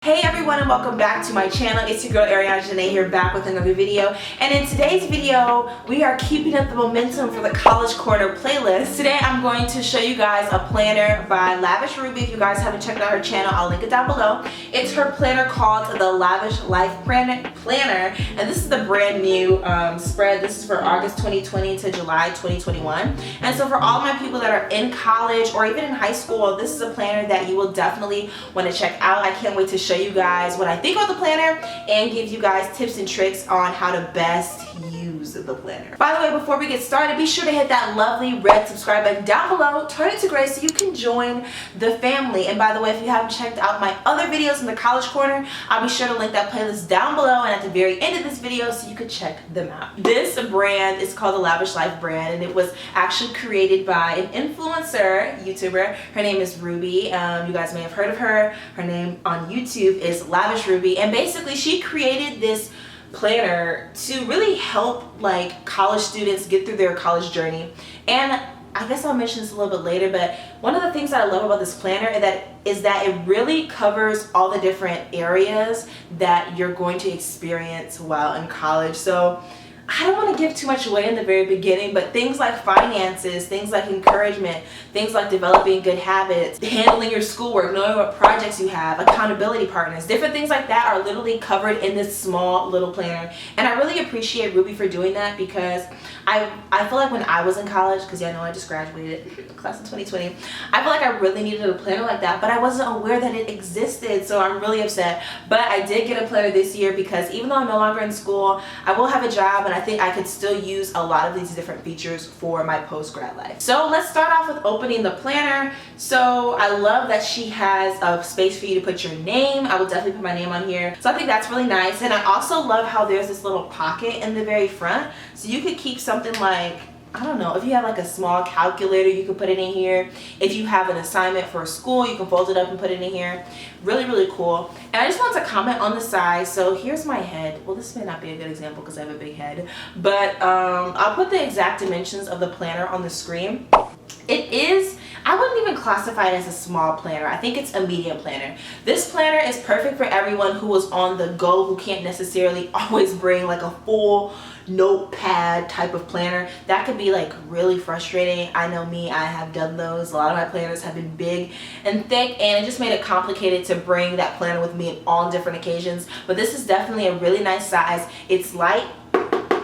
Hey everyone, and welcome back to my channel. It's your girl Ariana Janae here, back with another video. And in today's video, we are keeping up the momentum for the College Corner playlist. Today I'm going to show you guys a planner by Lavish Ruby. If you guys haven't checked out her channel, I'll link it down below. It's her planner called the Lavish Life Planner, and this is the brand new spread. This is for August 2020 to July 2021. And so for all my people that are in college or even in high school, this is a planner that you will definitely want to check out. I can't wait to show you guys what I think about the planner and give you guys tips and tricks on how to best use the planner. By the way, before we get started, be sure to hit that lovely red subscribe button down below, turn it to gray so you can join the family. And by the way, if you haven't checked out my other videos in the College Corner, I'll be sure to link that playlist down below and at the very end of this video so you can check them out. This brand is called the Lavish Life brand, and it was actually created by an influencer, YouTuber. Her name is Ruby. You guys may have heard of her. Her name on YouTube is Lavish Ruby, and basically she created this planner to really help like college students get through their college journey. And I guess I'll mention this a little bit later, but one of the things that I love about this planner is that it really covers all the different areas that you're going to experience while in college. So I don't want to give too much away in the very beginning, but things like finances, things like encouragement, things like developing good habits, handling your schoolwork, knowing what projects you have, accountability partners, different things like that are literally covered in this small little planner. And I really appreciate Ruby for doing that, because I feel like when I was in college, because I know I just graduated, class in 2020, I feel like I really needed a planner like that, but I wasn't aware that it existed, so I'm really upset. But I did get a planner this year because even though I'm no longer in school, I will have a job, and I think I could still use a lot of these different features for my post-grad life. So let's start off with opening the planner. So I love that she has a space for you to put your name. I will definitely put my name on here. So I think that's really nice. And I also love how there's this little pocket in the very front. So you could keep something like, I don't know, if you have like a small calculator, you can put it in here. If you have an assignment for school, you can fold it up and put it in here. Really, really cool. And I just want to comment on the size. So here's my head. Well, this may not be a good example because I have a big head, but I'll put the exact dimensions of the planner on the screen. It is, I wouldn't even classify it as a small planner. I think it's a medium planner. This planner is perfect for everyone who is on the go, who can't necessarily always bring like a full notepad type of planner. That could be like really frustrating. I know me, I have done those. A lot of my planners have been big and thick, and it just made it complicated to bring that planner with me on all different occasions. But this is definitely a really nice size. It's light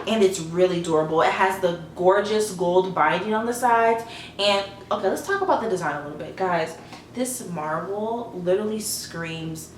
and it's really durable. It has the gorgeous gold binding on the sides. And okay, let's talk about the design a little bit, guys. This marble literally screams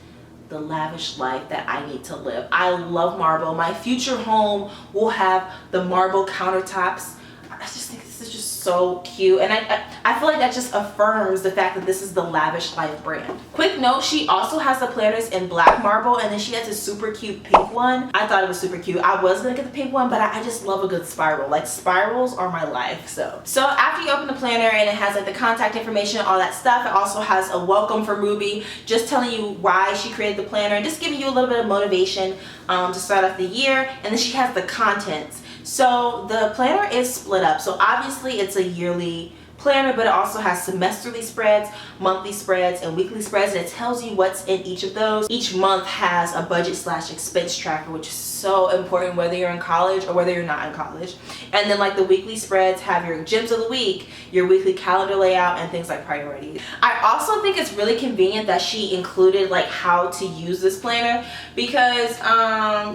the lavish life that I need to live. I love marble. My future home will have the marble countertops. I just think this is just so cute, and I feel like that just affirms the fact that this is the Lavish Life brand. Quick note, she also has the planners in black marble, and then she has a super cute pink one. I thought it was super cute. I was gonna get the pink one, but I just love a good spiral. Like, spirals are my life. So after you open the planner and it has like the contact information, all that stuff, it also has a welcome from Ruby, just telling you why she created the planner and just giving you a little bit of motivation to start off the year. And then she has the contents. So the planner is split up. So obviously it's a yearly planner, but it also has semesterly spreads, monthly spreads, and weekly spreads, and it tells you what's in each of those. Each month has a budget/expense tracker, which is so important whether you're in college or whether you're not in college. And then like the weekly spreads have your gems of the week, your weekly calendar layout, and things like priorities. I also think it's really convenient that she included like how to use this planner, because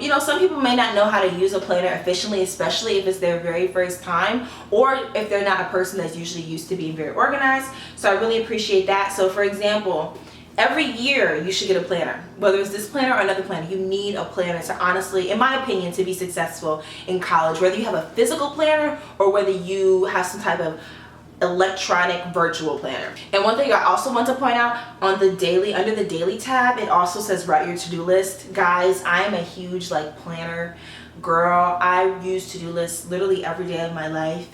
you know, some people may not know how to use a planner efficiently, especially if it's their very first time or if they're not a person that's usually used to being very organized. So I really appreciate that. So for example, every year you should get a planner. Whether it's this planner or another planner, you need a planner to honestly, in my opinion, to be successful in college. Whether you have a physical planner or whether you have some type of electronic virtual planner. And one thing I also want to point out, on the daily, under the daily tab, it also says write your to-do list. Guys, I am a huge like planner girl. I use to-do lists literally every day of my life.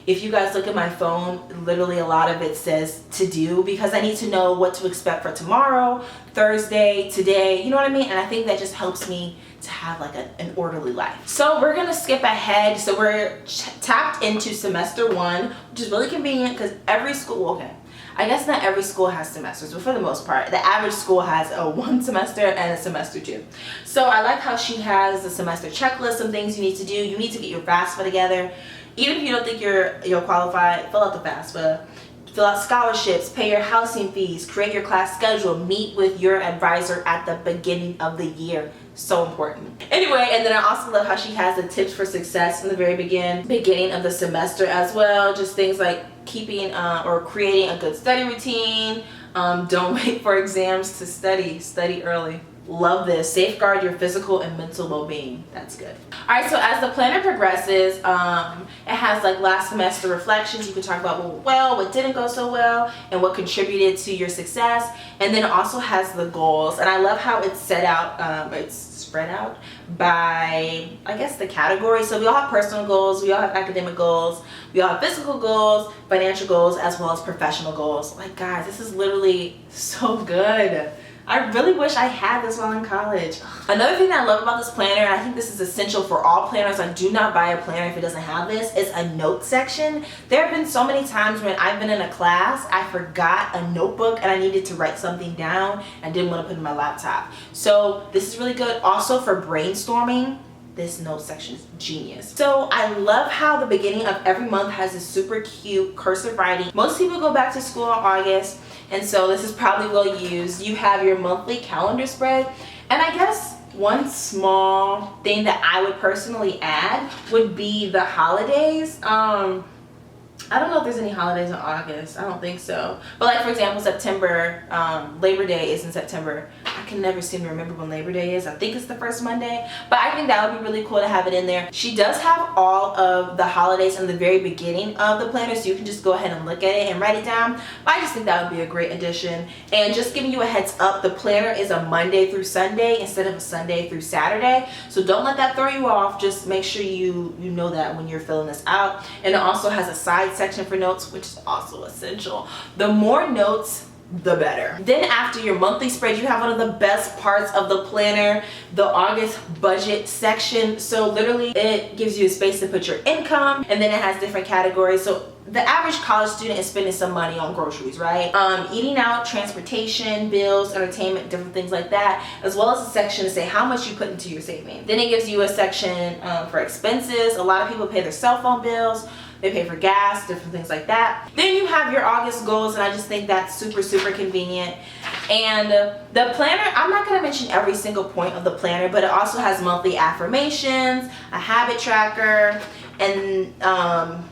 If you guys look at my phone, literally a lot of it says to do, because I need to know what to expect for tomorrow, Thursday, today, you know what I mean? And I think that just helps me to have like an orderly life. So we're gonna skip ahead. So we're tapped into semester 1, which is really convenient because every school, okay, I guess not every school has semesters, but for the most part, the average school has a 1 semester and a semester 2. So I like how she has the semester checklist, some things you need to do. You need to get your FAFSA together. Even if you don't think you're qualified, fill out the FAFSA. Fill out scholarships, pay your housing fees, create your class schedule, meet with your advisor at the beginning of the year. So important. Anyway, and then I also love how she has the tips for success in the very beginning of the semester as well. Just things like keeping or creating a good study routine. Don't wait for exams to study. Study early. Love this. Safeguard your physical and mental well-being. That's good. All right, so as the planner progresses, it has like last semester reflections. You can talk about what didn't go so well, and what contributed to your success. And then it also has the goals. And I love how it's set out, it's spread out by, I guess, the category. So we all have personal goals, we all have academic goals, we all have physical goals, financial goals, as well as professional goals. Like, guys, this is literally so good. I really wish I had this while in college. Another thing that I love about this planner, and I think this is essential for all planners, I do not buy a planner if it doesn't have this, is a note section. There have been so many times when I've been in a class, I forgot a notebook and I needed to write something down and didn't want to put it in my laptop. So this is really good. Also for brainstorming, this note section is genius. So I love how the beginning of every month has this super cute cursive writing. Most people go back to school in August, and so this is probably well used. You have your monthly calendar spread, and I guess one small thing that I would personally add would be the holidays. I don't know if there's any holidays in August. I don't think so. But like, for example, September, Labor Day is in September. I can never seem to remember when Labor Day is. I think it's the first Monday. But I think that would be really cool to have it in there. She does have all of the holidays in the very beginning of the planner, so you can just go ahead and look at it and write it down. But I just think that would be a great addition. And just giving you a heads up, the planner is a Monday through Sunday instead of a Sunday through Saturday. So don't let that throw you off. Just make sure you know that when you're filling this out. And it also has a side section for notes, which is also essential. The more notes, the better. Then after your monthly spread, you have one of the best parts of the planner, the August budget section. So literally it gives you a space to put your income, and then it has different categories. So the average college student is spending some money on groceries, right? Eating out, transportation, bills, entertainment, different things like that, as well as a section to say how much you put into your savings. Then it gives you a section for expenses. A lot of people pay their cell phone bills, they pay for gas, different things like that. Then you have your August goals, and I just think that's super convenient. And the planner, I'm not going to mention every single point of the planner, but it also has monthly affirmations, a habit tracker, and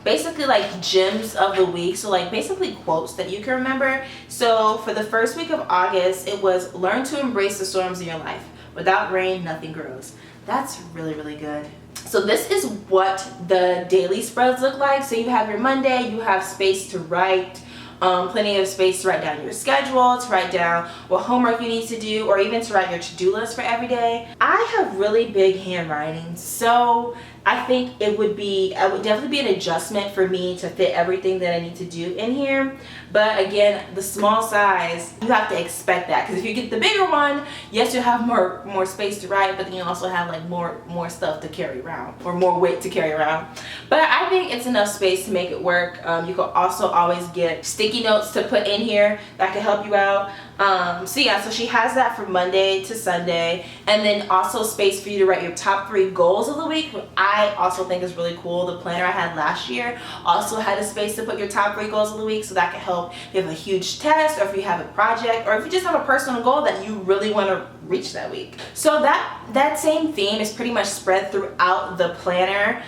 basically like gems of the week. So like basically quotes that you can remember. So for the first week of August, it was learn to embrace the storms in your life. Without rain, nothing grows. That's really good. So this is what the daily spreads look like. So you have your Monday, you have space to write, plenty of space to write down your schedule, to write down what homework you need to do, or even to write your to-do list for every day. I have really big handwriting, so I think it would definitely be an adjustment for me to fit everything that I need to do in here. But again, the small size, you have to expect that, because if you get the bigger one, yes, you'll have more space to write, but then you also have like more stuff to carry around, or more weight to carry around. But I think it's enough space to make it work. You can also always get sticky notes to put in here that can help you out. So yeah, so she has that from Monday to Sunday, and then also space for you to write your top 3 goals of the week, which I also think is really cool. The planner I had last year also had a space to put your top 3 goals of the week, so that can help if you have a huge test, or if you have a project, or if you just have a personal goal that you really want to reach that week. So that same theme is pretty much spread throughout the planner.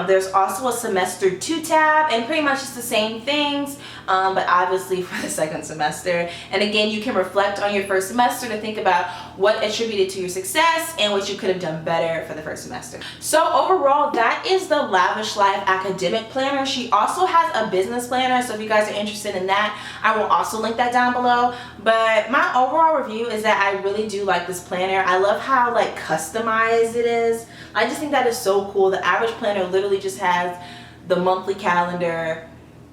There's also a semester 2 tab, and pretty much it's the same things, but obviously for the second semester. And again, you can reflect on your first semester to think about what attributed to your success and what you could have done better for the first semester. So overall, that is the Lavish Life academic planner. She also has a business planner, so if you guys are interested in that, I will also link that down below. But my overall review is that I really do like this planner. I love how like customized it is. I just think that is so cool. The average planner literally just has the monthly calendar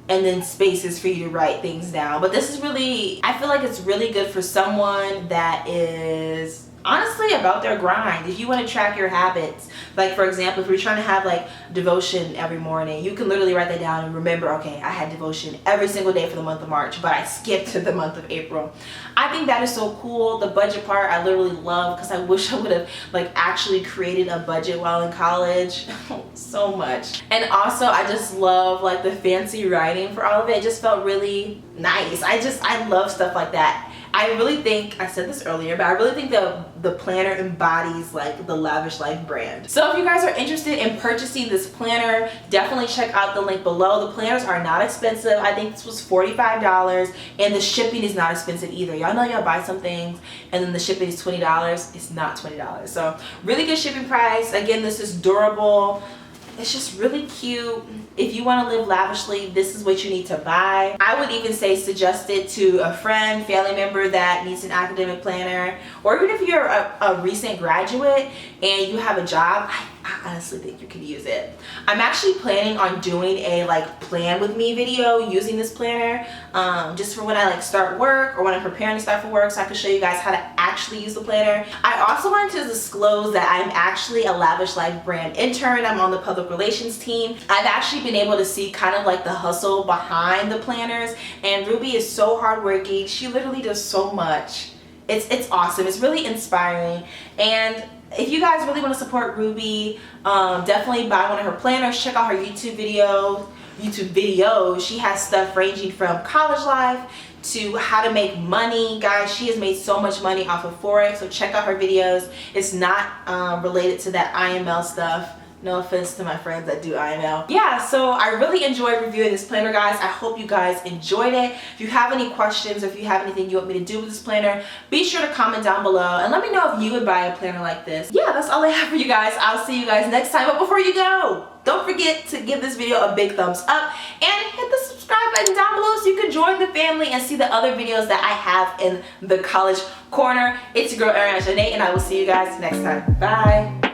and then spaces for you to write things down. But this is really, I feel like it's really good for someone that is honestly really about their grind. If you want to track your habits, like for example, if you're trying to have like devotion every morning, you can literally write that down and remember, okay, I had devotion every single day for the month of March, but I skipped to the month of April. I think that is so cool. The budget part I literally love, because I wish I would have like actually created a budget while in college. So much. And also I just love like the fancy writing for all of it. It just felt really nice. I love stuff like that. I really think, I said this earlier, but I really think the planner embodies like the Lavish Life brand. So if you guys are interested in purchasing this planner, definitely check out the link below. The planners are not expensive. I think this was $45, and the shipping is not expensive either. Y'all know y'all buy some things and then the shipping is $20. It's not $20. So really good shipping price. Again, this is durable. It's just really cute. If you want to live lavishly, this is what you need to buy. I would even say suggest it to a friend, family member that needs an academic planner, or even if you're a recent graduate and you have a job, I honestly think you can use it. I'm actually planning on doing a like plan with me video using this planner, just for when I like start work or when I'm preparing to start for work, so I can show you guys how to actually use the planner. I also wanted to disclose that I'm actually a Lavish Life brand intern. I'm on the public relations team. I've actually been able to see kind of like the hustle behind the planners, and Ruby is so hardworking. She literally does so much. It's awesome. It's really inspiring. And if you guys really want to support Ruby, definitely buy one of her planners. Check out her YouTube videos. She has stuff ranging from college life to how to make money. Guys, she has made so much money off of Forex, so check out her videos. It's not related to that IML stuff. No offense to my friends that do IML. Yeah, so I really enjoyed reviewing this planner, guys. I hope you guys enjoyed it. If you have any questions, or if you have anything you want me to do with this planner, be sure to comment down below and let me know if you would buy a planner like this. Yeah, that's all I have for you guys. I'll see you guys next time. But before you go, don't forget to give this video a big thumbs up and hit the subscribe button down below so you can join the family and see the other videos that I have in the college corner. It's your girl Ariana Janae, and I will see you guys next time. Bye.